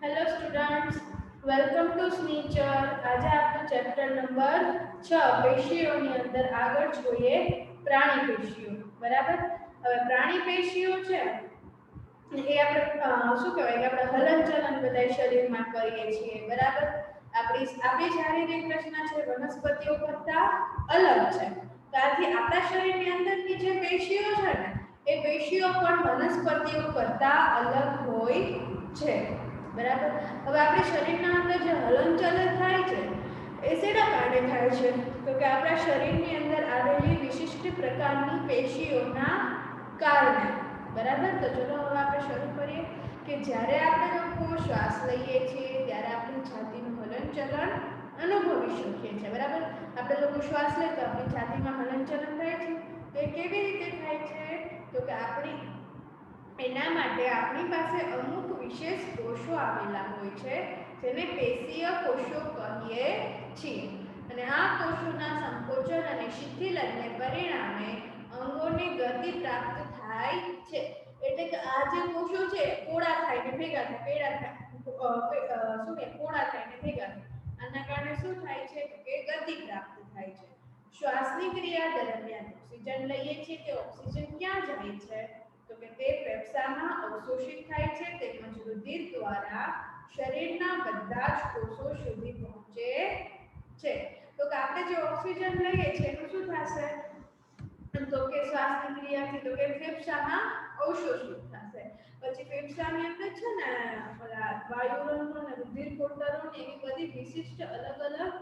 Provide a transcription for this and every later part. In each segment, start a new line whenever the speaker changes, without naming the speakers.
Hello students, welcome to स्नीचर। આજે આપણું ચેપ્ટર નંબર 6 પેશીઓની અંદર આગળ જોઈએ પ્રાણી પેશીઓ। બરાબર, હવે પ્રાણી પેશીઓ છે એ આપણે શું કહેવાય કે આપણે હલનચલન બધા શરીરમાં કરીએ છીએ। બરાબર, આપણી શારીરિક રચના છે વનસ્પતિઓ કરતા અલગ છે, તો આથી આપણા શરીરની અંદરની જે પેશીઓ છે ને એ પેશીઓ પણ વનસ્પતિઓ કરતા અલગ હોય છે। બરાબર, હવે આપણા શરીરના અંદર જે હલનચલન થાય છે એ શેના કારણે થાય છે? તો કે આપણા શરીરની અંદર આવેલી વિશિષ્ટ પ્રકારની પેશીઓના કારણે। બરાબર, તો ચલો હવે આપણે શરૂ કરીએ કે જ્યારે આપણે લોકો શ્વાસ લઈએ છીએ ત્યારે આપણી છાતીનું હલનચલન અનુભવી શકીએ છીએ। બરાબર, આપણે લોકો શ્વાસ લે તો આપણી છાતીમાં હલનચલન થાય છે, તો એ કેવી રીતે થાય છે? તો કે એના માટે આપણી પાસે અમુક વિશેષ કોષો આવેલા હોય છે જેને પેશીય કોષો કહીએ છીએ, અને આ કોષોના સંકોચન અને શિથિલનને પરિણામે અંગોની ગતિ પ્રાપ્ત થાય છે। એટલે કે આ જે કોષો છે પોળા થાયને ભેગા થાય, શું કે પોળા થાયને ભેગા થાય, આના કારણે શું થાય છે કે ગતિ પ્રાપ્ત થાય છે। શ્વાસની ક્રિયા દરમિયાન ઓક્સિજન લઈએ છીએ તે ઓક્સિજન ક્યાં જાય છે? તો કે તે ફેફસામાં અવશોષિત થાય છે તેમજ રુધિર દ્વારા શરીરના બધા જ કોષો સુધી પહોંચે છે। તો કે આપણે જે ઓક્સિજન લઈએ છીએ એનું શું થશે? તો કે શ્વાસની ક્રિયાથી તો કે ફેફસામાં અવશોષિત થશે, પછી ફેફસાની અંદર છે ને ઓલા વાયુરણો અને રુધિર કોટરો એવી બધી વિશિષ્ટ અલગ અલગ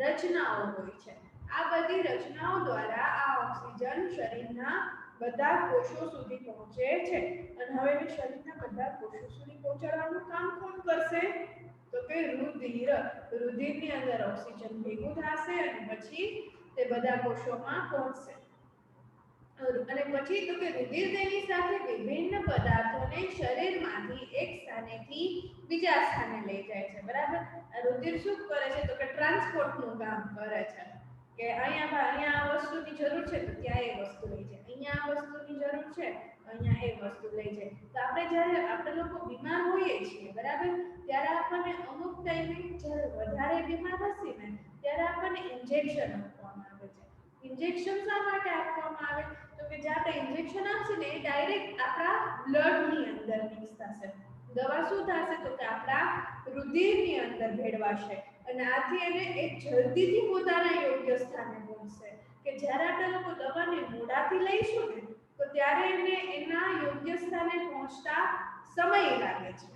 રચનાઓ હોય છે। આ બધી રચનાઓ દ્વારા આ ઓક્સિજન શરીરના બધા કોષો સુધી પહોંચે છે, અને હવે એ શરીરના બધા કોષો સુધી પહોંચાડવાનું કામ કોણ કરશે? તો કે રુધિરની અંદર ઓક્સિજન ભેગું થશે અને પછી તે બધા કોષોમાં પહોંચશે, અને પછી તો કે રુધિર તેની સાથે વિભિન્ન પદાર્થોને શરીરમાંથી એક સ્થાનેથી બીજા સ્થાને લઈ જાય છે। બરાબર, આ રુધિર શું કરે છે? તો કે ટ્રાન્સપોર્ટનું કામ કરે છે, કે અહીંયા આ વસ્તુની જરૂર છે તો ત્યાં એ વસ્તુ લઈ જાય, અહીંયા આ વસ્તુની જરૂર છે અહીંયા એ વસ્તુ લઈ જાય। તો જ્યારે આપણે લોકો બીમાર હોઈએ છીએ, બરાબર, ત્યારે આપણને અમુક ટાઈમે જ્યારે વધારે બીમાર હશે ને ત્યારે આપણને ઇન્જેક્શન આપવામાં આવે છે। ઇન્જેક્શન શા માટે આપવામાં આવે? તો કે જે આપણે ઇન્જેક્શન આપશે ને એ ડાયરેક્ટ આપણા બ્લડની અંદર મિક્સ થશે, દવા શું થશે? તો કે આપણા રુધિરની અંદર ભેળવાશે, અને આથી એને એક જલ્દીથી પોતાના યોગ્ય સ્થાને પહોંચશે, કે જ્યારે આપણે લોકો દવાને મોઢાથી લઈશું ને તો ત્યારે એને એના યોગ્ય સ્થાને પહોંચતા સમય લાગે છે,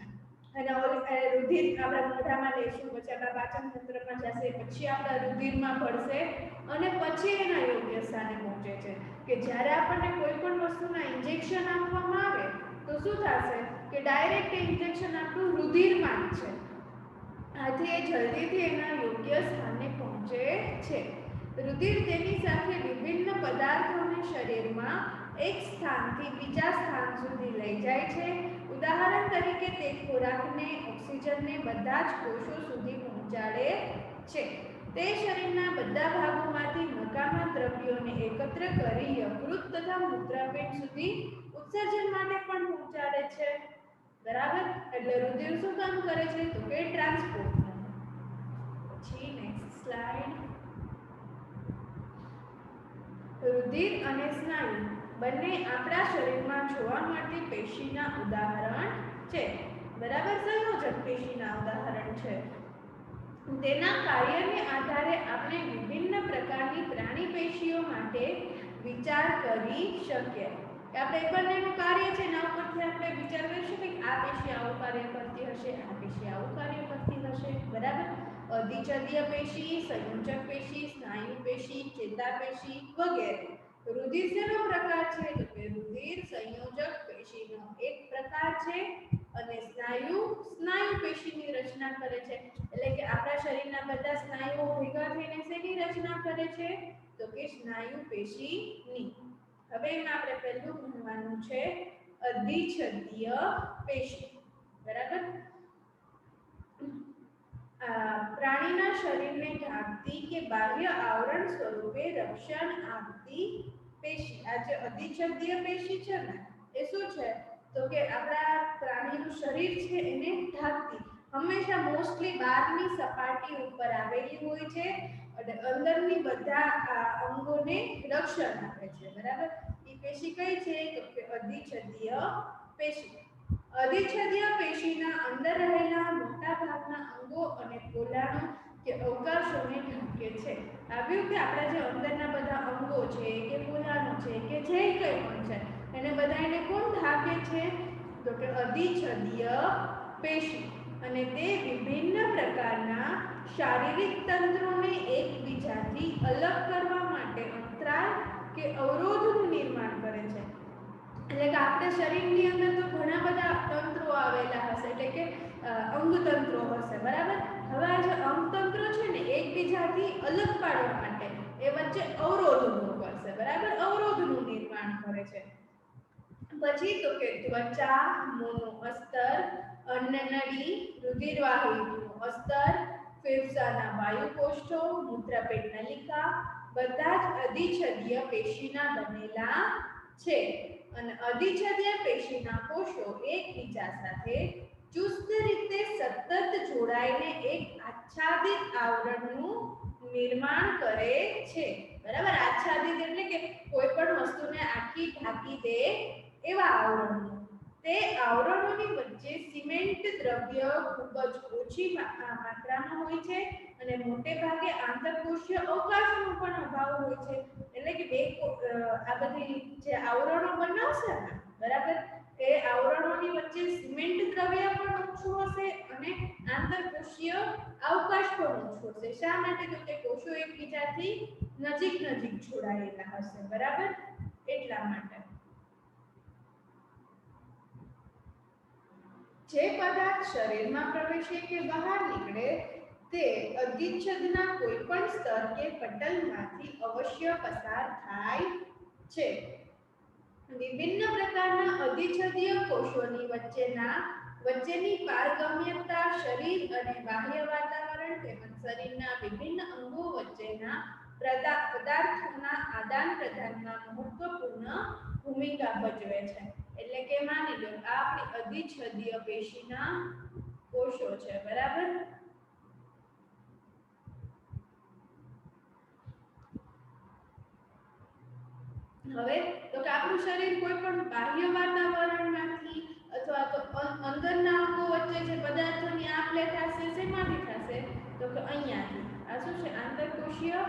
અને રુધિર આપણે મોઢામાં લઈશું પછી આપણા પાચન તંત્રમાં જશે, પછી આપણા રુધિરમાં ભળશે અને પછી એના યોગ્ય સ્થાને પહોંચે છે। કે જ્યારે આપણને કોઈ પણ વસ્તુના ઇન્જેક્શન આપવામાં આવે તો શું થશે કે ડાયરેક્ટ ઇન્જેક્શન આપણું રુધિરમાં જ છે, આથી એ જલ્દીથી એના યોગ્ય સ્થાને પહોંચે છે। રુધિર તેની સાથે વિભિન્ન પદાર્થોને શરીરમાં એક સ્થાનથી બીજા સ્થાન સુધી લઈ જાય છે। ઉદાહરણ તરીકે તે ખોરાકને ઓક્સિજનને બધા જ કોષો સુધી પહોંચાડે છે, તે શરીરના બધા ભાગોમાંથી નકામા દ્રવ્યોને એકત્ર કરી યકૃત તથા મૂત્રાપિંડ સુધી ઉત્સર્જન માટે પણ પહોંચાડે છે। બરાબર, એટલે રુધિર શું કામ કરે છે? તો કે ટ્રાન્સપોર્ટ। પછી નેક્સ્ટ સ્લાઇડ। રુધિર અને સ્નાયુ બંને આપણા શરીરમાં જોવા મળતી પેશીના ઉદાહરણ છે। બરાબર, સંયોજક પેશીના ઉદાહરણ છે। તેના કાર્યને આધારે આપણે વિભિન્ન પ્રકારની પ્રાણી પેશીઓ માટે વિચાર કરી શકીએ, કે આપણે એ બંનેનું કાર્ય છે એના ઉપરથી આપણે વિચાર કરી શકીએ કે આ પેશી આવું કાર્ય કરતી હશે, આ પેશી આવું કાર્ય કરતી હશે। બરાબર, અધિચ્છદીય પેશી, સંયોજક પેશી, સ્નાયુ પેશી, ચેતાપેશી વગેરે। રુધિર શેનો પ્રકાર છે? તો કે રુધિર સંયોજક પેશીનો એક પ્રકાર છે, અને સ્નાયુ પેશીની રચના કરે છે, એટલે કે આપણા શરીરના બધા સ્નાયુઓ ભેગા થઈને શેની રચના કરે છે? તો કે સ્નાયુ પેશીની। હવે એમાં આપણે પહેલું ભણવાનું છે અધિચ્છદીય પેશી। બરાબર, પ્રાણીના શરીરને ઢાંકતી કે બાહ્ય આવરણ સ્વરૂપે રક્ષણ આપતી પેશી। આ જે અધિચ્છદીય પેશી છે ને એ શું છે? તો કે આપણા પ્રાણીનું શરીર છે એને ઢાંકતી, હંમેશા મોસ્ટલી બહારની સપાટી ઉપર આવેલી હોય છે અને અંદરની બધા અંગોને રક્ષણ આપે છે, બરાબર। એ પેશી કઈ છે તો કે અધિચ્છદીય પેશી। અધિચ્છદીય પેશીના અંદર રહેલા મોટા ભાગના અંગો અને પોલાણો કે અવકાશોને ઢાંકે છે। આવ્યું કે આપણા જે અંદરના બધા અંગો છે કે પોલાણો છે કે જે કંઈ પણ છે એને બધાને કોણ ઢાંકે છે તો કે અધિચ્છદીય પેશી। અને તે વિભિન્ન પ્રકારના શારીરિક તંત્રોને એકબીજાથી અલગ કરવા માટે અંતરાલ કે અવરોધનું નિર્માણ કરે છે। એટલે કે આપણા શરીરની અંદર તો ઘણા બધા તંત્રો આવેલા હશે, એટલે કે અંગતંત્રો હશે, બરાબર। હવે આ જે અંગતંત્રો છે ને એકબીજાથી અલગ પાડવા માટે એ વચ્ચે અવરોધ ઊભો કરશે, બરાબર, અવરોધનું નિર્માણ કરે છે। પછી તો કે ત્વચા, મોંનું અસ્તર, અન્નનળી, રુધિરવાહિનીનું અસ્તર, ફેફસાના વાયુકોષ્ઠો, મૂત્રપેટ નલિકા બધા જ અધિચ્છદીય પેશીના બનેલા છે। અને અધિચ્છદીય પેશીના કોષો એકબીજા સાથે ચુસ્ત રીતે સતત જોડાઈને એક આચ્છાદિત આવરણનું નિર્માણ કરે છે, બરાબર। આચ્છાદિત એટલે કે કોઈ પણ વસ્તુને આખી ઢાંકી દે એવા આવરણનું। તે આવરણોની વચ્ચે સિમેન્ટ દ્રવ્ય ખૂબ જ ઓછી માત્રામાં હોય છે અને મોટે ભાગે આંતરકોષીય અવકાશનો પણ અભાવ હોય છે। એટલે કે આ બધી જે આવરણો બનાવશે ને, બરાબર, એ આવરણોની વચ્ચે સિમેન્ટ દ્રવ્ય પણ ઓછું હશે અને આંતરકોષીય અવકાશ પણ ઓછો હશે। શા માટે તો કે કોષો એકબીજાથી નજીક જોડાયેલા હશે, બરાબર, એટલા માટે। જે પદાર્થ શરીરમાં પ્રવેશે કે બહાર નીકળે તે અધિચ્છદના કોઈ પણ સ્તર કે પટલમાંથી અવશ્ય પસાર થાય છે। વિભિન્ન પ્રકારના અધિચ્છદીય કોષોની વચ્ચેની પારગમ્યતા શરીર અને બાહ્ય વાતાવરણ તેમજ શરીરના વિભિન્ન અંગો વચ્ચેના પદાર્થોના આદાન પ્રદાનમાં મહત્વપૂર્ણ ભૂમિકા ભજવે છે। એટલે કે માની લો આ આપણી અધિચ્છદીય પેશીના કોષો છે, બરાબર। હવે તો કે આપણું શરીર કોઈ પણ બાહ્ય વાતાવરણમાંથી અથવા તો અંદરના અંગો વચ્ચે જે પદાર્થોની આપ-લે થશે શેમાંથી થશે તો કે અહીંયાથી। આ શું છે આંતરકોષીય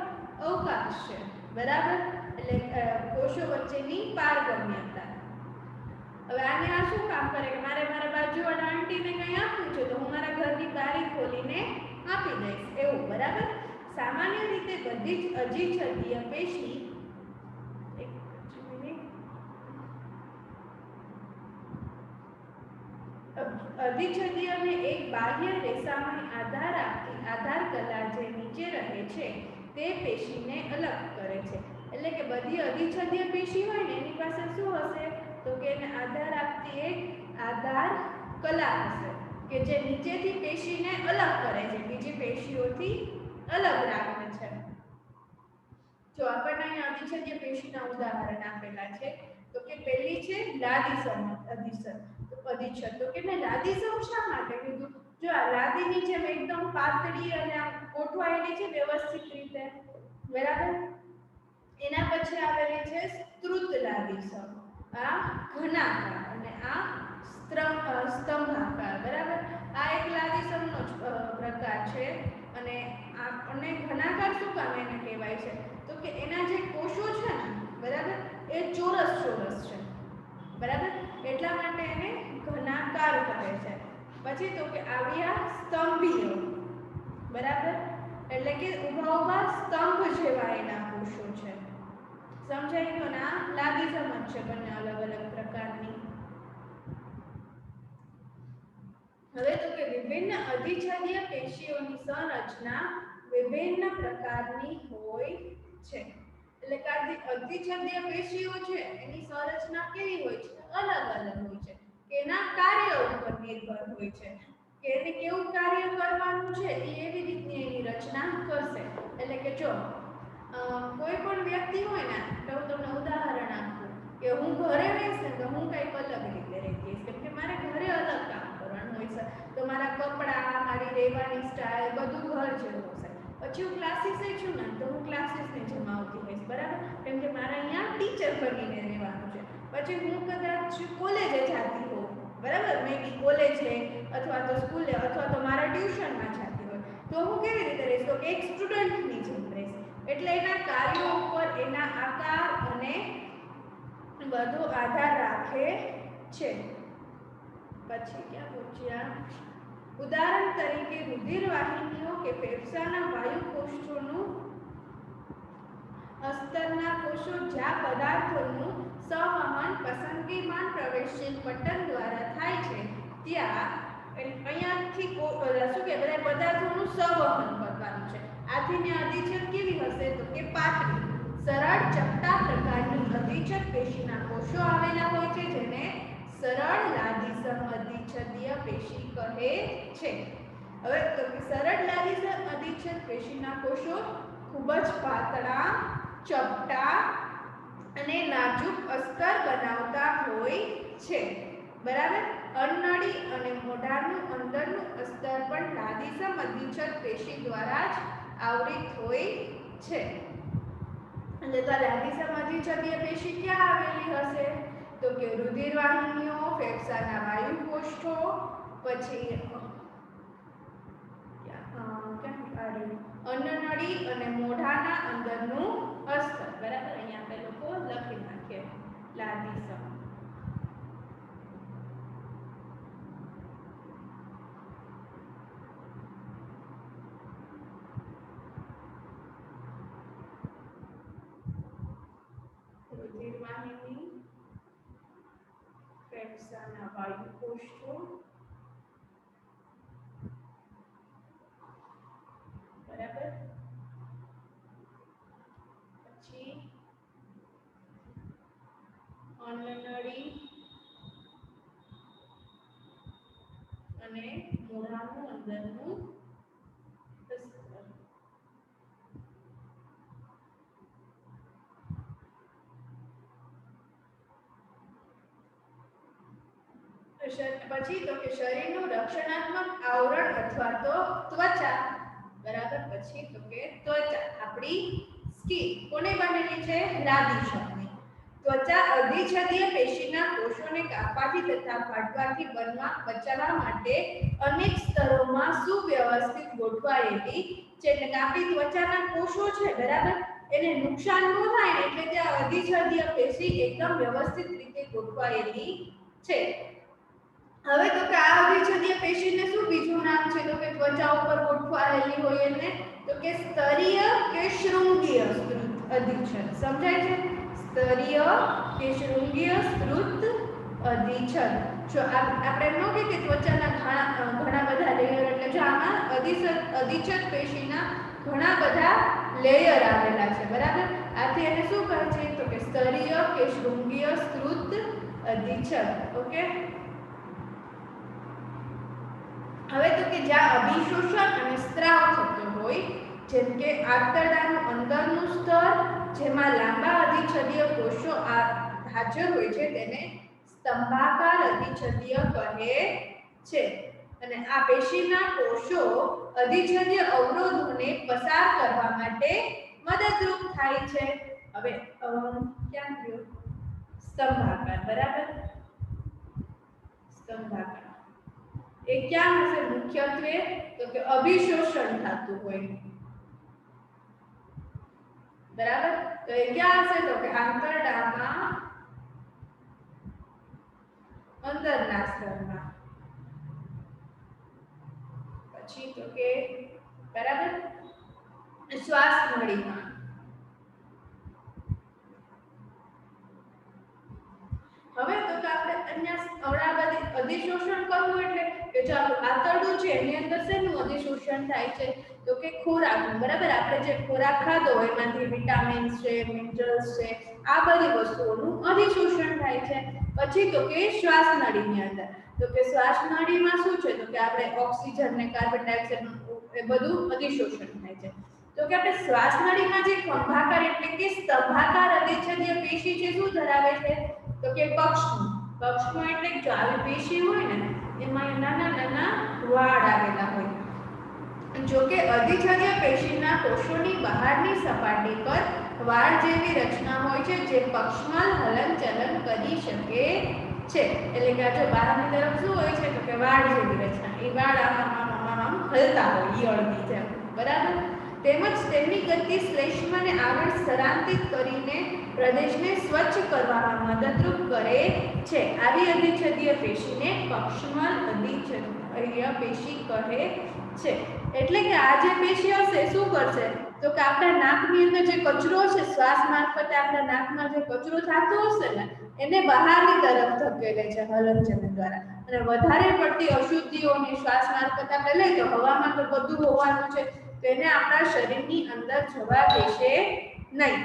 અવકાશ છે, બરાબર, એટલે કોષો વચ્ચેની પારગમ્યતા। હવે આને આ શું કામ કરે કે મારે મારા બાજુવાળા આંટીને કંઈ આપવું છે તો હું મારા ઘરની બારી ખોલીને આપી દઈશ એવું, બરાબર। સામાન્ય રીતે બધી જ અધિચ્છદીય પેશી અધિચ્છદીયને એક બાહ્ય રેસામય આધાર કલા જે નીચે રહે છે તે પેશીને અલગ કરે છે। એટલે કે બધી અધિચ્છદીય પેશી હોય ને એની પાસે શું હશે તો કે એને આધાર આપતી એક આધાર કલા હશે કે જે નીચેથી પેશીને અલગ કરે છે, બીજી પેશીઓથી અલગ રાખે છે। જો આપણને અહીંયા અધિચ્છદીય પેશીના ઉદાહરણ આપેલા છે તો કે પહેલી છે લાદીસમ અધિચ્છદ। તો કે લાદીસમ શા માટે કીધું? જો આ લાદીની જેમ એકદમ પાતળી અને આમ ગોઠવાયેલી છે વ્યવસ્થિત રીતે, બરાબર। એના પછી આવેલી છે સ્ત્રુત લાદીસમ, આ ઘનાકાર અને આ સ્તંભાકાર, બરાબર। આ એક લાદીસમનો જ પ્રકાર છે અને ઘનાકાર શું કામ એને કહેવાય છે તો કે એના જે કોષો છે ને, બરાબર, એ ચોરસ છે, બરાબર, એટલા માટે એને ઘનાકાર કહે છે। પછી તો કે આવ્યા સ્તંભીય, બરાબર, એટલે કે ઊભા સ્તંભ જેવા એના કોષો છે। સમજાઈ ગયું ને? આ લાદીસમ જ છે, બંને અલગ અલગ પ્રકારની। હવે તો કે વિભિન્ન અધિચ્છદીય પેશીઓની સંરચના વિભિન્ન પ્રકારની હોય છે। એટલે કે અધિચ્છદીય પેશીઓ છે એની સંરચના કેવી હોય છે? અલગ હોય છે, કે એના કાર્ય ઉપર નિર્ભર હોય છે કે એને કેવું કાર્ય કરવાનું છે એ એવી રીતની એની રચના કરશે। એટલે કે જો કોઈ પણ વ્યક્તિ હોય ને તો હું તમને ઉદાહરણ આપું કે હું ઘરે રહીશ ને તો હું કંઈક અલગ રીતે રહેતી હઈશ, કેમ કે મારે ઘરે અલગ કામ કરવાનું હોય છે। તો મારા કપડાં, રહેવાની સ્ટાઇલ બધું ઘર જેવું હશે. પછી હું ક્લાસીસે છું ને તો હું ક્લાસીસને જેમ આવતી હોઈશ, બરાબર, કેમ કે મારે અહીંયા ટીચર બનીને રહેવાનું છે. પછી હું કદાચ કોલેજે જતી હોઉં, બરાબર, મે બી કોલેજે અથવા તો સ્કૂલે અથવા તો મારા ટ્યુશનમાં જતી હોય તો હું કેવી રીતે રહીશ, તો કે એક સ્ટુડન્ટની જેમ રહીશ. એટલે એના કાર્યો ઉપર એના આકાર અને બધો આધાર રાખે છે. પછી ક્યાં પૂછ્યા, ઉદાહરણ તરીકે રુધિર વાહિનીઓ કે ફેફસાના વાયુ કોષોનું અસ્તરના કોષો જ્યાં પદાર્થોનું સંવહન પસંદગીમાન પ્રવેશશીલ પટલ દ્વારા થાય છે ત્યાં અહીંયાથી શું કે બધા પદાર્થોનું સંવહન કરવાનું છે. આથીને અધિચ્છદ કેવી હશે, તો કે પાતળી સરળ ચપટા પ્રકારની અધિચ્છદ પેશીના કોષો આવેલા હોય છે જેને સરળ લાદીસમ અધિચ્છદીય પેશી કહે છે. હવે તો કે સરળ લાદીસમ અધિચ્છદ પેશીના કોષો ખૂબ જ પાતળા, ચપટા અને નાજુક અસ્તર બનાવતા હોય છે, બરાબર. અન્નળી અને મોઢાનું અંદરનું અસ્તર પણ લાદીસમ અધિચ્છદ પેશી દ્વારા જ આવરિત હોય છે. એટલે તો લાદીસમ અધિચ્છદીય પેશી ક્યાં આવેલી હશે, તો કે રુધિર વાહિનીઓ, ફેફસાના વાયુ કોષો, પછી અન્નનળી અને મોઢાના અંદરનું અસ્તર, બરાબર. અહીંયા આપણે લોકો લખી નાખીએ લાદીસમ. રુધિર વાહિની, ફેફસાના વાયુ કોષો, બરાબર. પછી અન્નનળી અને મોઢાનું અંદરનું પછી તો કે શરીરનું રક્ષણાત્મક આવરણ અથવા તો ત્વચા, બરાબર. પછી તો કે ત્વચા આપણી સ્કિન કોને બનેલી છે, લાદીસમની. ત્વચા અધિચ્છદીય પેશીના કોષોને કાપવાથી તથા ફાટવાથી બચાવવા માટે અનેક સ્તરોમાં સુવ્યવસ્થિત ગોઠવાયેલી છે. એટલે કે આપણી ત્વચાના કોષો છે, બરાબર, એને નુકસાન ન થાય ને એટલે ત્યાં અધિચ્છદીય પેશી એકદમ વ્યવસ્થિત રીતે ગોઠવાયેલી છે. હવે તો કે આ અધિચ્છદીય પેશીને શું બીજું નામ છે, તો કે ત્વચા ઉપર ગોઠવાયેલી હોય એને તો કે સ્તરીય કે શૃંગીય સ્ત્રુત અધિચ્છદ. સમજાય છે, સ્તરીય કે શૃંગીય સ્ત્રુત અધિચ્છદ. જો આપણે ન કે ત્વચાના ઘણા બધા લેયર, એટલે જો આમાં અધિચ્છદ પેશીના ઘણા બધા લેયર આવેલા છે, બરાબર. આથી એને શું કહે છે, તો કે સ્તરીય કે શૃંગીય સ્ત્રુત અધિચ્છદ. ઓકે. હવે તો કે જ્યાં અભિશોષણ અને સ્ત્રાવ થતો હોય, જેમ કે આંતરડાનું અંદરનું સ્તર જેમાં લાંબા અધિચ્છદીય કોષો હાજર હોય છે તેને સ્તંભાકાર અધિચ્છદીય કહે છે. અને આ પેશીના કોષો અધિચ્છદીય અવરોધોને પસાર કરવા માટે મદદરૂપ થાય છે. હવે ક્યાં ગયો સ્તંભાકાર, બરાબર. સ્તંભાકાર એ ક્યાં હશે, મુખ્યત્વે તો કે અભિશોષણ થતું હોય, બરાબર. તો એ ક્યાં હશે, તો કે આંતરડામાં અંદરના સ્તરમાં. પછી તો કે બરાબર શ્વાસ નળીમાં. હવે તો કે આપણે અહીંયા અવળાબધી અધિશોષણ કરવું એટલે કે જો આંતરડું છે એની અંદર શેનું અધિશોષણ થાય છે, તો કે ખોરાકનું, બરાબર. આપણે જે ખોરાક ખાધો હોય એમાંથી વિટામિન્સ છે, મિનરલ્સ છે, આ બધી વસ્તુઓનું અધિશોષણ થાય છે. પછી તો કે શ્વાસ નળીની અંદર, તો કે શ્વાસ નળીમાં શું છે, તો કે આપણે ઓક્સિજન ને કાર્બન ડાયોક્સાઇડ એ બધું અધિશોષણ થાય છે. તો કે આપણે શ્વાસ નળીમાં જે ખંભાકાર એટલે કે સ્તંભાકાર અધિચ્છદીય પેશી છે શું ધરાવે છે, તો કે કક્ષમાં એટલે જો આવી પેશી હોય ને એમાં નાના નાના વાળ આવેલા હોય, કે અધિછેદ્ય પેશીના કોષોની બહારની સપાટી પર વાળ જેવી રચના હોય છે જે પક્ષમલ હલનચલન કરી શકે છે। એટલે કે જો બહારની તરફ શું હોય છે તો કે વાળ જેવી રચના, એ વાળ આમ હલતા હોય ઈયળની જેમ, બરાબર। તેમજ તેમની ગતિ શ્લેષ્મને આગળ સ્થળાંતરિત કરીને પ્રદેશને સ્વચ્છ કરવામાં મદદરૂપ કરે છે। આવી અધિછેદ્ય પેશીને પક્ષમલ અધિછેદ્ય પેશી કહે છે। એટલે કે આ જે પેશી હશે શું કરશે તો કે આપણા નાકની અંદર જે કચરો છે, શ્વાસ મારફતે આપણા નાકમાં જે કચરો થતો હશે ને એને બહારની તરફ ધકેલે છે હલનચલન દ્વારા, અને વધારે પડતી અશુદ્ધિઓને શ્વાસ મારફતે આપણે લઈ તો હવામાં તો બધું હોવાનું છે, તેને આપણા શરીરની અંદર જવા દેશે નહીં।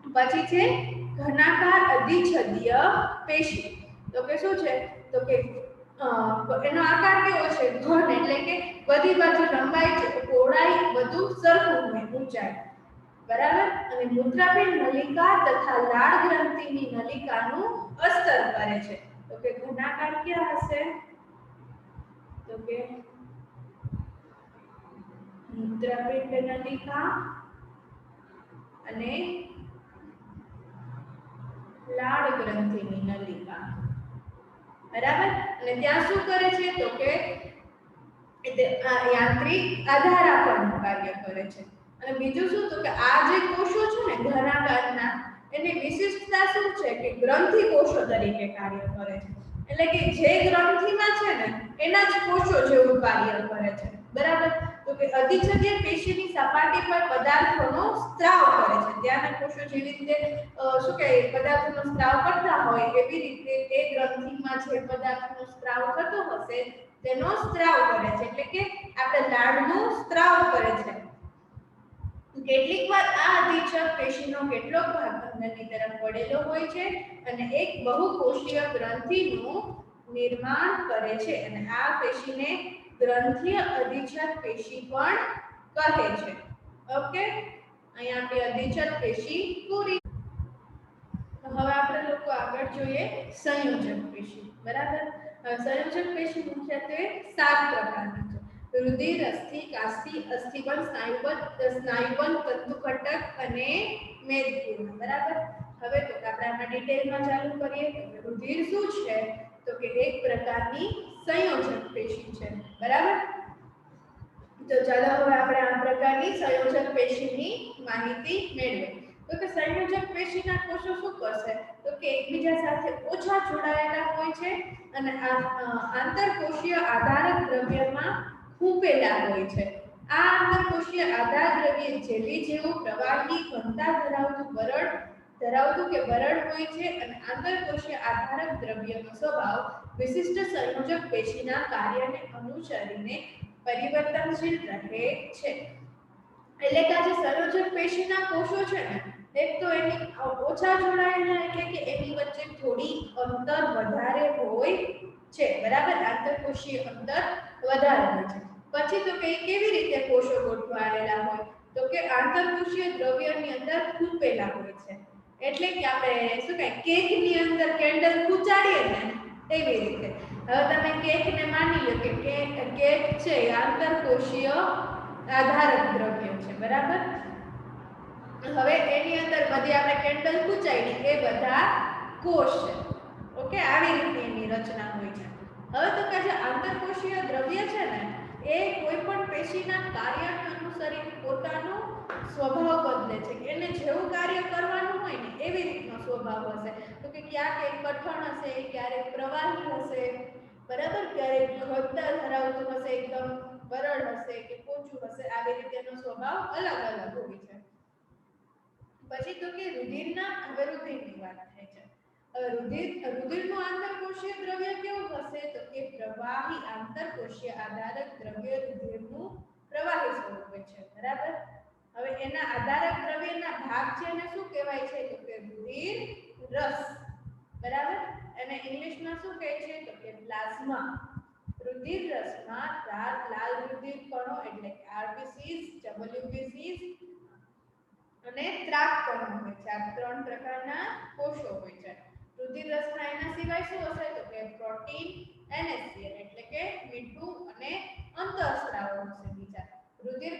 પછી છે ઘનાકાર અધિછેદ્ય પેશી, તો કે શું છે તો કે એનો આકાર કેવો છે ઘન, એટલે કે બધી બાજુ લંબાઈ પહોળાઈ બધું સરખું હોય, ઊંચાઈ, બરાબર। અને મૂત્રાપિંડ નલિકા તથા લાળ ગ્રંથિની નલિકાનું અસ્તર કરે છે। તો કે ઘનાકાર ક્યાં હશે તો કે મૂત્રાપિંડ નલિકા અને લાળ ગ્રંથિની નલિકા, બરાબર। અને ત્યાં શું કરે છે તો કે યાંત્રિક આધાર આપવાનું કાર્ય કરે છે। અને બીજું શું તો કે આ જે કોષો છે ને ઘનાકારના, એની વિશિષ્ટતા શું છે કે ગ્રંથિ કોષો તરીકે કાર્ય કરે છે, એટલે કે જે ગ્રંથિમાં છે ને એના જ કોષો જેવું કાર્ય કરે છે, બરાબર। તો કે અધિછેદ્ય પેશીની સપાટી પર પદાર્થોનો સ્ત્રાવ કરે છે, ત્યાંના કોષો જેવી રીતે શું કહે પદાર્થોનો સ્ત્રાવ કરતા હોય એવી રીતે તે ગ્રંથિમાં જે પદાર્થનો સ્ત્રાવ થતો હશે તેનો સ્ત્રાવ કરે છે, એટલે કે આપણે લાળનો સ્ત્રાવ કરે છે। કેટલીક વાર આ અધિચ્છદ પેશીનો કેટલોક ભાગ અંદરની તરફ વળેલો હોય છે અને એક બહુકોષીય ગ્રંથિનું નિર્માણ કરે છે, અને આ પેશીને ગ્રંથીય અધિચ્છદ પેશી પણ કહે છે। ઓકે, અહીંયા આપણી અધિચ્છદ પેશી પૂરી। હવે આપણે લોકો આગળ જોઈએ સંયોજક પેશી, બરાબર। સંયોજક પેશી મુખ્યત્વે 7 પ્રકારની છે: રુધિર, અસ્થિ, કાસ્થી, અસ્થિબંધ, સ્નાયુબંધ, તંતુઘટક અને મેદપૂર્ણ, બરાબર। હવે તો આપણે આમાં ડિટેલમાં ચાલુ કરીએ તો રુધિર શું છે તો કે એક પ્રકારની સંયોજક પેશી છે, બરાબર। તો ચાલો હવે આપણે આ પ્રકારની સંયોજક પેશીની માહિતી મેળવીએ। તો કે સંયોજક પેશીના કોષો શું કરશે તો કે એકબીજા સાથે ઓછા જોડાયેલા હોય છે અને આંતરકોષીય આધારક દ્રવ્યમાં ખૂંપેલા હોય છે। આ આંતરકોષીય આધાર દ્રવ્ય જેલી જેવું પ્રવાહી ઘનતા ધરાવતું બરડ હોય છે, અને આંતરકોષીય આધારક દ્રવ્યનો સ્વભાવ વિશિષ્ટ સંયોજક પેશીના કાર્યને અનુસરીને પરિવર્તનશીલ રહે છે। એટલે કે આ જે સંયોજક પેશીના કોષો છે ને એક તો એની ઓછા જોડાયેલા, એટલે કે એની વચ્ચે થોડી અંતર વધારે હોય છે, બરાબર। આંતરકોષીય અંતર વધારે હોય છે। પછી તો કે કેવી રીતે કોષો ગોઠવાયેલા હોય તો કે આંતરકોષીય દ્રવ્યની અંદર ખૂંપેલા હોય છે, એટલે કે આપણે શું કહે કેકની અંદર કેન્ડલ ખૂંચાડીએ ને એવી રીતે। હવે તમે કેકને માની લો કે કેક છે એ આંતરકોષીય આધારક દ્રવ્ય છે, બરાબર। હવે એની અંદર બધી આપણે કેન્ડલ ખૂંચાડી એ બધા કોષ છે, ઓકે, આવી રીતે એની રચના હોય છે। હવે તો કે જે આંતરકોષીય દ્રવ્ય છે ને એ કોઈ પણ પેશીના કાર્યને અનુસરીને પોતાનો સ્વભાવ બદલે છે, એને જેવું કાર્ય કરવાનું હોય ને એવી રીતનો સ્વભાવ હશે। તો કે ક્યાંક એક કઠણ હશે, ક્યારેક પ્રવાહી હશે, બરાબર, ક્યારેક ઘનતા ધરાવતું હશે, એકદમ બરડ હશે કે પોચું હશે, આવી રીતે એનો સ્વભાવ અલગ અલગ હોય છે। પછી તો કે રુધિરની વાત થાય છે। રુધિરનું આંતરકોષીય દ્રવ્ય કેવું હશે તો કે પ્રવાહી આંતરકોષીય આધારક દ્રવ્ય રુધિરનું પ્રવાહી સ્વરૂપ હોય છે, બરાબર। હવે એના આધારક દ્રવ્યના ભાગ છે એને શું કહેવાય છે તો કે રુધિર રસ, બરાબર। અને ઇંગ્લિશમાં શું કહે છે તો કે પ્લાઝ્મા। રુધિર રસમાં લાલ રુધિર કણો એટલે કે આરબીસીસ, ડબલ્યુબીસીસ અને ત્રાક કણો હોય છે। આ 3 પ્રકારના કોષો હોય છે। રુધિર રસમાં એના સિવાય શું હશે તો કે પ્રોટીન, NaCl એટલે કે મીઠું અને અંતઃસ્ત્રાવો હશે બીજા।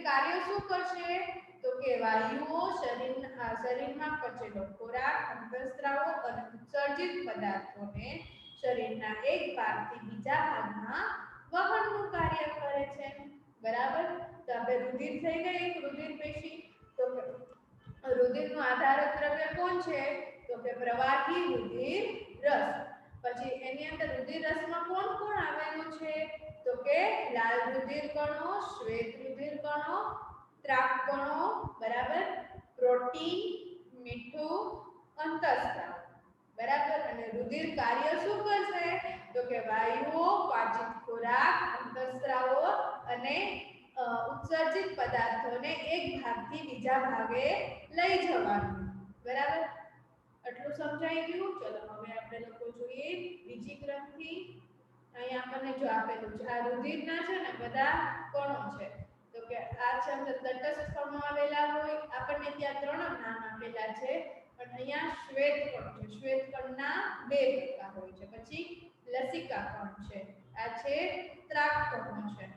કાર્ય શું કરશે તો કે વાયુઓ શરીરમાં પચેલો ખોરાક અંતઃસ્ત્રાવો અને ઉત્સર્જિત પદાર્થોને શરીરના એક ભાગથી બીજા ભાગમાં વહનનું કાર્ય કરે છે બરાબર તો આપણે રુધિર થઈ ગઈ એક રુધિર પેશી તો રુધિરનું આધારક દ્રવ્ય કોણ છે તો કે પ્રવાહી રુધિર રસ પછી એની અંદર રુધિર રસમાં કોણ કોણ આવેલું છે તો કે લાલ રુધિર કણો શ્વેત રુધિર કણો ત્રાક કણો બરાબર પ્રોટીન મીઠું અંતઃસ્ત્રાવ બરાબર અને રુધિર કાર્ય શું કરશે તો કે વાયુઓ પાચિત ખોરાક અંતઃસ્ત્રાવો અને ઉત્સર્જિત પદાર્થોને એક ભાગથી બીજા ભાગે લઈ જવાનું બરાબર આટલું સમજાઈ ગયું ચલો હવે આપણે લોકો જોઈએ બીજી ક્રમથી અહીં આપણને જો આપેલું છે આ રુધિરના છે ને બધા કણો છે તો કે આ છે અંદર તટસ્થ કણો આવેલા હોય આપણને ત્યાં ત્રણ નામ આપેલા છે પણ અહીંયા શ્વેત કણ છે શ્વેત કણના બે પ્રકાર હોય છે પછી લસિકા કણ છે આ છે ત્રાક કણો છે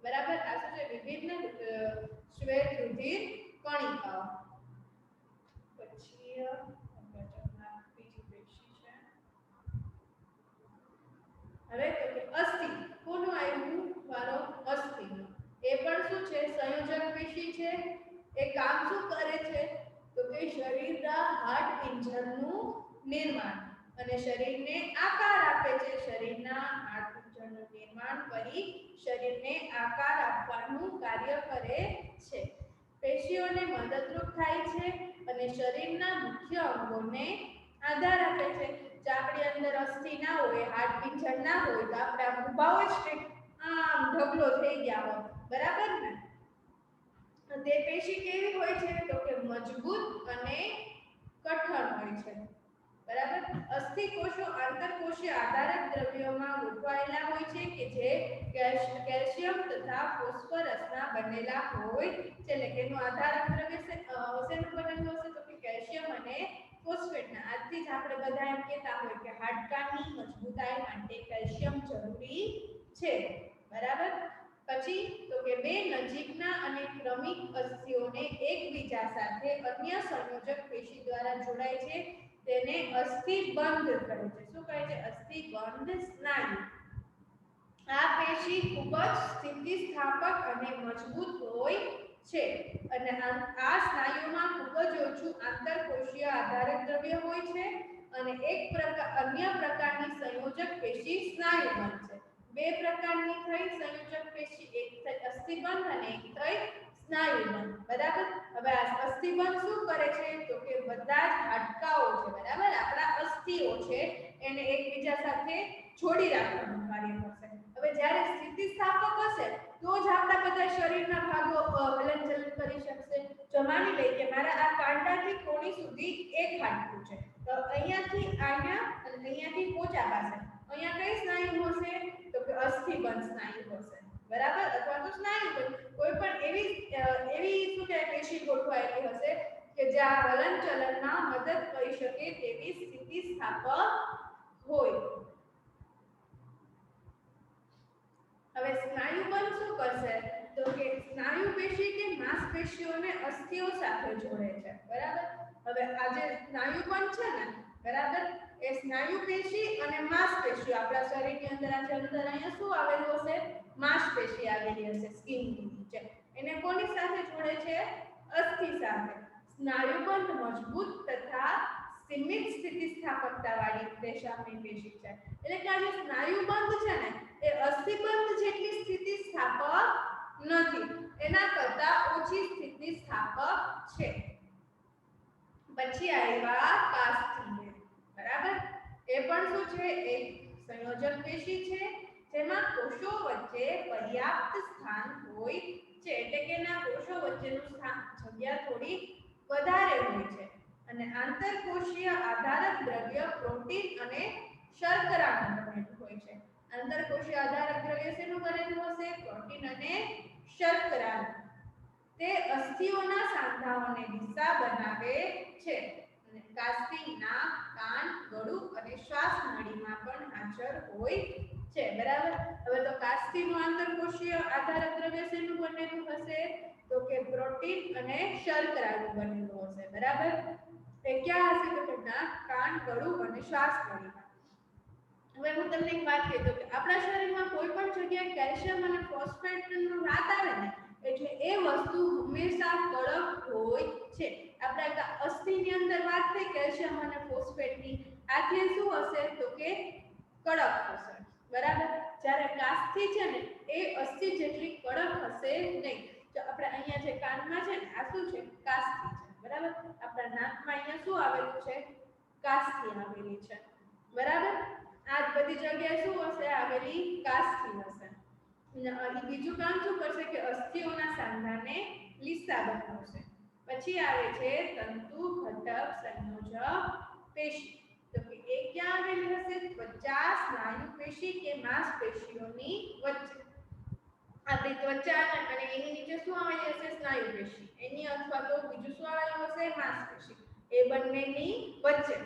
બરાબર આ શું છે વિભિન્ન શ્વેત રુધિર કણિકાઓ પછી બીજી પેશી છે હવે તો કે અસ્થિ કોનું આવ્યું વારો અસ્થિનો એ પણ શું છે સંયોજક પેશી છે એ કામ શું કરે છે તો કે શરીરના હાડપિંજરનું નિર્માણ અને શરીરને આકાર આપે છે શરીરના હાડપિંજરનું નિર્માણ કરી શરીરને આકાર આપવાનું કાર્ય કરે છે પેશીઓને મદદરૂપ થાય છે અને શરીરના મુખ્ય અંગોને આધાર આપે છે જો આપણી અંદર અસ્થિ ના હોય હાડપિંજર ના હોય તો આપણે આમ ઊભા હોય છે આમ ઢગલો થઈ ગયા હોય બરાબર ને તે પેશી કેવી હોય છે તો કે મજબૂત અને કઠણ હોય છે બરાબર અસ્થિ કોષો આંતરકોષીય આધારક દ્રવ્યોમાં ગોઠવાયેલા હોય છે કે જે કેલ્શિયમ તથા ફોસ્ફરસના બનેલા હોય છે એટલે કે એનું આધારક દ્રવ્ય શેનું બનેલું હશે તો કે કેલ્શિયમ અને ફોસ્ફેટના આજથી જ આપણે બધા એમ કહેતા હોય કે હાડકાની મજબૂતાઈ માટે કેલ્શિયમ જરૂરી છે બરાબર પછી તો કે બે નજીકના અને ક્રમિક અસ્થિઓને એકબીજા સાથે અન્ય સંયોજક પેશી દ્વારા જોડાય છે તેને અસ્થિબંધ કહે છે શું કહે છે અસ્થિબંધ સ્નાયુ આ પેશી ખૂબ જ સ્થિતિસ્થાપક અને મજબૂત હોય છે અને આ સ્નાયુમાં ખૂબ જ ઓછું આંતરકોષીય આધારક દ્રવ્ય હોય છે અને અન્ય પ્રકારની સંયોજક પેશી સ્નાયુબંધ છે બે પ્રકારની થઈ સંયોજક પેશી એક થઈ અસ્થિબંધ અને એક થઈ સ્નાયુબંધ બરાબર હવે આ અસ્થિબંધ શું કરે છે તો કે બધા જ હાડકાઓ છે બરાબર આપણા અસ્થિઓ છે એને એકબીજા સાથે જોડી રાખવાનું કાર્ય કરશે હવે જ્યારે સ્થિતિસ્થાપક હશે તો જ આપણા બધા શરીરના ભાગો હલનચલન કરી શકશે જો માની લઈએ કે મારા આ કાંડાથી કોણી સુધી એક હાડકું છે તો અહીંયાથી અહીંયા અને અહીંયાથી પોચા પાસે અહીંયા કઈ સ્નાયુ હશે તો કે અસ્થિબંધ સ્નાયુ હશે બરાબર અથવા તો સ્નાયુબંધ કોઈ પણ એવી શું કહેવાય પેશી ગોઠવાયેલી હશે કે જ્યાં હલનચલનમાં મદદ કરી શકે તેવી સ્થિતિસ્થાપક હોય હવે સ્નાયુબંધ શું કરશે તો કે સ્નાયુ પેશી કે માંસપેશીઓને અસ્થિઓ સાથે જોડે છે બરાબર હવે આ જે સ્નાયુબંધ છે ને બરાબર એ સ્નાયુ પેશી અને માંસપેશીઓ આપણા શરીરની અંદર અહીંયા શું આવેલું હશે માંસપેશી આવેલી હશે સ્કિનની નીચે એને કોની સાથે જોડે છે અસ્થિ સાથે સ્નાયુબંધ મજબૂત તથા સીમિત સ્થિતિસ્થાપકતા વાળી પેશાબની પેશી છે એટલે કે આ જે સ્નાયુબંધ છે ને એ અસ્થિબંધ જેટલી સ્થિતિસ્થાપક નથી એના કરતા ઓછી સ્થિતિસ્થાપક છે પછી આવ્યા કાસ્થીય બરાબર એ પણ શું છે એક સંયોજક પેશી છે જેમાં કોષો વચ્ચે પર્યાપ્ત સ્થાન હોય છે એટલે કે ના કોષો વચ્ચેનું સ્થાન જગ્યા થોડી વધારે હોય છે અને આંતરકોષીય આધારક દ્રવ્ય પ્રોટીન અને શર્કરાનું બનેલું હોય છે આંતરકોષીય આધારક દ્રવ્ય શેનું બનેલું હશે પ્રોટીન અને શર્કરાનું તે અસ્થિઓના સાંધાઓને દિશા બનાવે છે અને કાસ્ટિંગ નાક કાન ગળું અને શ્વાસ નળીમાં પણ હાજર હોય છે, બરાબર। હવે તો કાસ્થીનું આંતરકોષીય આધારક દ્રવ્ય શેનું બનેલું હશે, તો કે પ્રોટીન અને શર્કરાનું બનેલું હશે, બરાબર। એ ક્યાં હશે, તો કે નાક, કાન, ગળું અને શ્વાસ નળીમાં। હવે હું તમને એક વાત કહી દઉં કે આપણા શરીરમાં કોઈ પણ જગ્યાએ કેલ્શિયમ અને ફોસ્ફેટની વાત આવે ને એટલે એ વસ્તુ હંમેશા કડક હોય છે। આપણા અસ્થિની અંદર વાત થઈ કેલ્શિયમ અને ફોસ્ફેટની, આથી શું હશે તો કે કડક હશે, બરાબર। જ્યારે કાસ્થિ છે ને એ અસ્થિ જેટલી કડક હશે નહીં। તો આપણે અહીંયા જે કાનમાં છે ને આ શું છે, કાસ્થિ છે, બરાબર। આપણા નાકમાં અહીંયા શું આવેલું છે, કાસ્થિ આવેલી છે, બરાબર। આ બધી જગ્યાએ શું હશે આવેલી, કાસ્થિ હશે। બીજું કામ શું કરશે કે અસ્થિઓના સાંધાને લીસા બનાવશે। પછી આવે છે તંતુ ઘટક સંયોજક પેશી, તો કે એ ક્યાં આવેલી હશે, ત્વચા, સ્નાયુ પેશી કે માંસપેશીઓની વચ્ચે। આપણી ત્વચા અને એની નીચે શું આવેલી હશે, સ્નાયુ પેશી, એની અથવા તો બીજું શું આવેલું હશે, માંસપેશી, એ બંનેની વચ્ચે।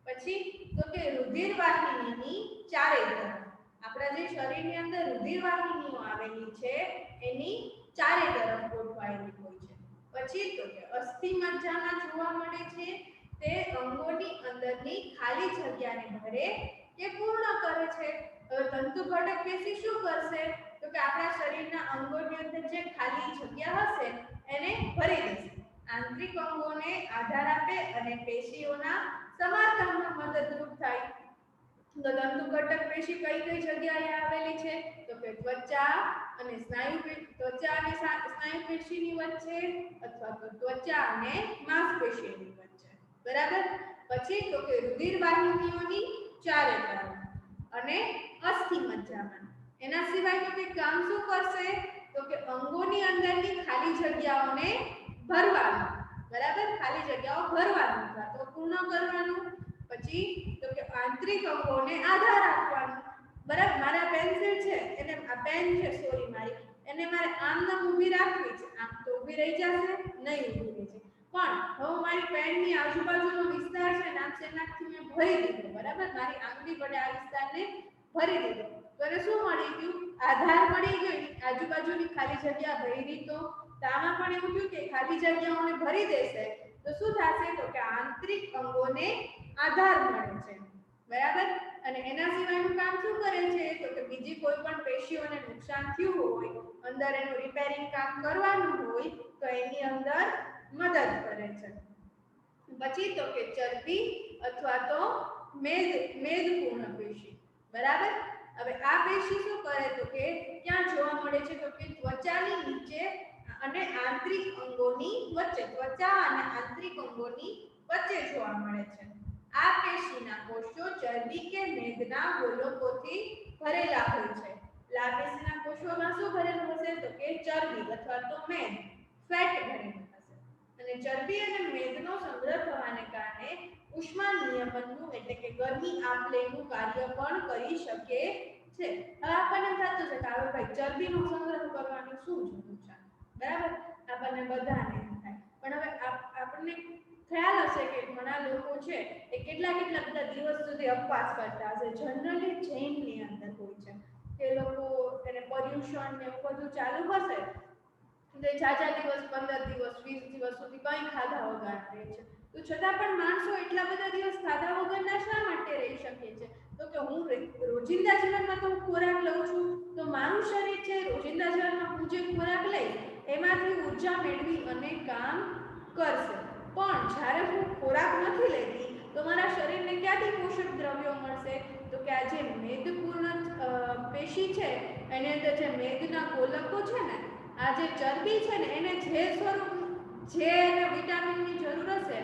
પછી તો કે રુધિર વાહિનીની ચારે તરફ, આપણા જે શરીરની અંદર રુધિર વાહિનીઓ આવેલી છે એની ચારે તરફ ગોઠવાયેલી હોય છે। પછી તો કે અસ્થિ મજ્જામાં જોવા મળે છે, તે અંગોની અંદરની ખાલી જગ્યાને ભરે કે પૂર્ણ કરે છે। તંતુ ઘટક પેશી શું કરશે, તો કે આપણા શરીરના અંગોની અંદર જે ખાલી જગ્યા હશે એને ભરી દેશે, આંતરિક અંગોને આધાર આપે અને પેશીઓના સમારકામમાં મદદરૂપ થાય। તો તંતુ ઘટક પેશી કઈ કઈ જગ્યાએ આવેલી છે, તો કે ત્વચા અને સ્નાયુ પેશીની વચ્ચે અથવા તો ત્વચા અને માંસપેશીની વચ્ચે, બરાબર। પછી તો કે રુધિર વાહિનીઓની ચારે તરફ અને અસ્થિ મજ્જામાં। એના સિવાય તો કે કામ શું કરશે, તો કે અંગોની અંદરની ખાલી જગ્યાઓને ભરવાનું, બરાબર, ખાલી જગ્યાઓ ભરવાનું અથવા તો પૂર્ણ કરવાનું। પછી તો કે આંતરિક અંગોને આધાર આપવાનો, બરાબર। મારા પેન્સિલ છે એને આ પેન છે સોરી મારી, એને મારે આમ નામ ઊભી રાખવી છે, આમ તો ઊભી રહી જશે નહીં, ઊભી રહી છે, પણ હવે મારી પેનની આજુબાજુનો વિસ્તાર છે નાકથી મેં ભરી દીધો, બરાબર, મારી આંગળી વડે આ વિસ્તારને ભરી દીધો, તો એને શું મળી ગયું, આધાર મળી ગયો, આજુબાજુની ખાલી જગ્યા ભરી તો આમાં પણ એવું થયું કે ખાલી જગ્યાઓને ભરી દેશે તો શું થશે, તો કે આંતરિક અંગોને આધાર મળે છે, બરાબર। અને એના સિવાયનું કામ શું કરે છે, તો કે બીજી કોઈ પણ પેશીઓને નુકસાન થયું હોય, અંદર એનું રિપેરિંગ કામ કરવાનું હોય તો એની અંદર મદદ કરે છે। પછી તો કે ચરબી અથવા તો મેદપૂર્ણ પેશી, બરાબર। હવે આ પેશી શું કરે, તો કે ક્યાં જોવા મળે છે, તો કે ત્વચાની નીચે અને આંતરિક અંગોની વચ્ચે, ત્વચા અને આંતરિક અંગોની વચ્ચે જોવા મળે છે। આ પેશીના કોષો ચરબી કે મેદના ગોલકોથી ભરેલા હોય છે। આ પેશીના કોષોમાં શું ભરેલું હશે, તો કે ચરબી અથવા તો મેદ, ફેટ ભરેલું હશે। અને ચરબી અને મેદનો સંગ્રહ થવાને કારણે ઉષ્મા નિયમનનું એટલે કે ગરમી આપલેનું કાર્ય પણ કરી શકે છે। હવે આપણને થતું છે કે હવે ભાઈ ચરબીનો સંગ્રહ કરવાની શું જરૂર છે, બરાબર, આપણને બધાને થાય, પણ હવે આપણને ખ્યાલ હશે કે ઘણા લોકો છે એ કેટલા બધા દિવસ સુધી ઉપવાસ કરતા હશે, જનરલી જૈનની અંદર હોય છે કે લોકો એને પર્યુષણ ને એવું બધું ચાલુ હશે તો જાજા દિવસ 15 દિવસ 20 દિવસ સુધી કંઈ ખાધા વગર રહે છે। તો છતાં પણ માણસો એટલા બધા દિવસ ખાધા વગરના શા માટે રહી શકે છે, તો કે હું રોજિંદા જીવનમાં તો ખોરાક લઉં છું, તો મારું શરીર છે રોજિંદા જીવનમાં હું જે ખોરાક લઈશ એમાંથી ઉર્જા મેળવી અને કામ કરશે। પણ જ્યારે હું ખોરાક નથી લેતી તો મારા શરીરને ક્યાંથી પોષક દ્રવ્યો મળશે, તો કે આ જે મેદપૂર્ણ પેશી છે એની અંદર જે મેદના ગોલકો છે ને, આ જે ચરબી છે ને એને જે એને વિટામિનની જરૂર હશે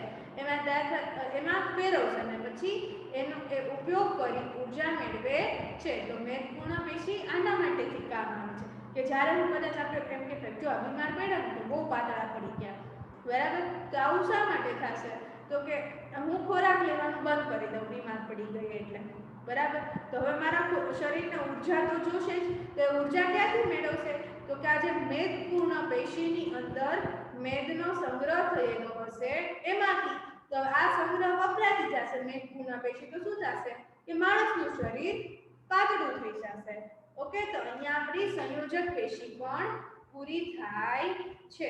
એમાં ફેરવશે અને પછી એનો એ ઉપયોગ કરી ઉર્જા મેળવે છે। તો મેદપૂર્ણ પેશી આના માટેથી કામ આવે છે કે જ્યારે હું કદાચ આપણે એમ કે જો બીમાર પડ્યા તો બહુ પાતળા પડી ગયા, બરાબર, તો આવું શા માટે થશે, તો કે હું ખોરાક લેવાનું બંધ કરી દઉં બીમાર પડી ગઈ એટલે, બરાબર, તો હવે મારા શરીરને ઉર્જા તો જોશે જ, તો ઉર્જા ક્યાંથી મેળવશે, તો કે આ જે મેદપૂર્ણ પેશીની અંદર મેદનો સંગ્રહ થયેલો હશે એમાંથી, તો આ સંગ્રહ વપરાતી જશે મેદપૂર્ણ પેશી, તો શું થશે કે માણસનું શરીર પાતળું થઈ જશે. ઓકે, તો અહીંયા આપણી સંયોજક પેશી પણ પૂરી થાય છે.